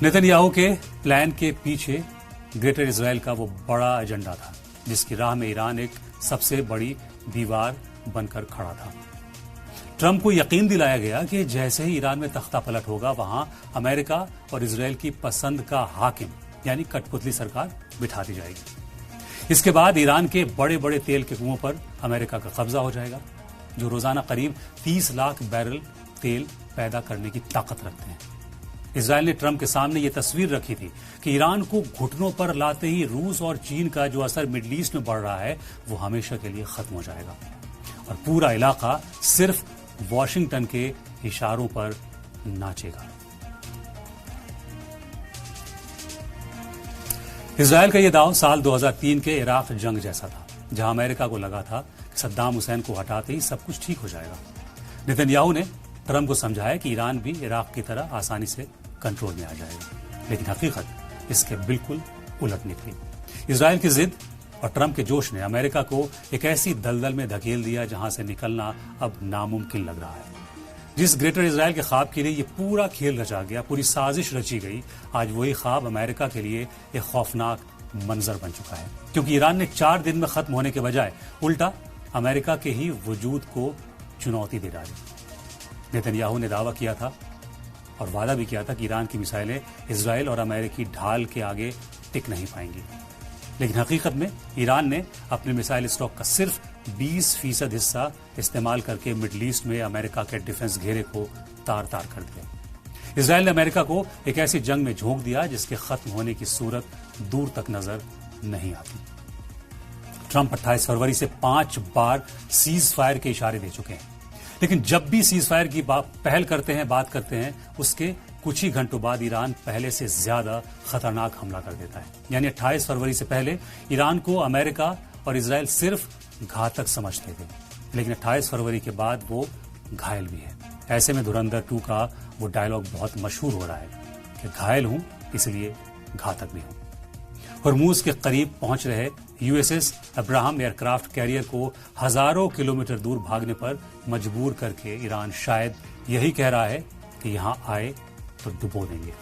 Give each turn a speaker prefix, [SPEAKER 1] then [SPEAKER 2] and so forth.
[SPEAKER 1] Netanyahu के plan के पीछे ग्रेटर इजराइल का वो बड़ा एजेंडा था जिसकी राह में ईरान एक सबसे बड़ी दीवार बनकर खड़ा था। ट्रंप को यकीन दिलाया गया कि जैसे ही ईरान में तख्ता पलट होगा वहां अमेरिका और इजराइल की पसंद का हाकिम यानी कठपुतली सरकार बिठा दी जाएगी। इसके बाद ईरान के बड़े बड़े तेल के कुओं पर अमेरिका का कब्जा हो जाएगा, जो रोजाना करीब 30 लाख बैरल तेल पैदा करने की ताकत रखते हैं। इजराइल ने ट्रंप के सामने ये तस्वीर रखी थी कि ईरान को घुटनों पर लाते ही रूस और चीन का जो असर मिडल ईस्ट में बढ़ रहा है वो हमेशा के लिए खत्म हो जाएगा और पूरा इलाका सिर्फ वॉशिंगटन के इशारों पर नाचेगा। इजराइल का यह दांव साल 2003 के इराक जंग जैसा था, जहां अमेरिका को लगा था कि सद्दाम हुसैन को हटाते ही सब कुछ ठीक हो जाएगा। नेतन्याहू ने ट्रंप को समझाया कि ईरान भी इराक की तरह आसानी से कंट्रोल में आ जाएगा, लेकिन हकीकत इसके बिल्कुल उलट निकली। इजराइल की जिद और ट्रंप के जोश ने अमेरिका को एक ऐसी दलदल में धकेल दिया जहां से निकलना अब नामुमकिन लग रहा है। जिस ग्रेटर इजराइल के ख्वाब के लिए ये पूरा खेल रचा गया, पूरी साजिश रची गई, आज वही ख्वाब अमेरिका के लिए एक खौफनाक मंजर बन चुका है, क्योंकि ईरान ने 4 दिन में खत्म होने के बजाय उल्टा अमेरिका के ही वजूद को चुनौती दे डाली। नेतन्याहू ने दावा किया था और वादा भी किया था कि ईरान की मिसाइलें इजराइल और अमेरिकी ढाल के आगे टिक नहीं पाएंगी, लेकिन हकीकत में ईरान ने अपने मिसाइल स्टॉक का सिर्फ 20% हिस्सा इस्तेमाल करके मिडल ईस्ट में अमेरिका के डिफेंस घेरे को तार तार कर दिया। इजराइल ने अमेरिका को एक ऐसी जंग में झोंक दिया जिसके खत्म होने की सूरत दूर तक नजर नहीं आती। ट्रंप 28 फरवरी से 5 बार सीज फायर के इशारे दे चुके हैं, लेकिन जब भी सीज फायर की पहल करते हैं, बात करते हैं, उसके कुछ ही घंटों बाद ईरान पहले से ज्यादा खतरनाक हमला कर देता है। यानी 28 फरवरी से पहले ईरान को अमेरिका और इजराइल सिर्फ घातक समझते थे, लेकिन 28 फरवरी के बाद वो घायल भी है। ऐसे में धुरंधर 2 का वो डायलॉग बहुत मशहूर हो रहा है कि घायल हूं इसलिए घातक भी हूं। हॉर्मूज के करीब पहुंच रहे यूएसएस अब्राहम एयरक्राफ्ट कैरियर को हजारों किलोमीटर दूर भागने पर मजबूर करके ईरान शायद यही कह रहा है कि यहां आए तो डुबो देंगे।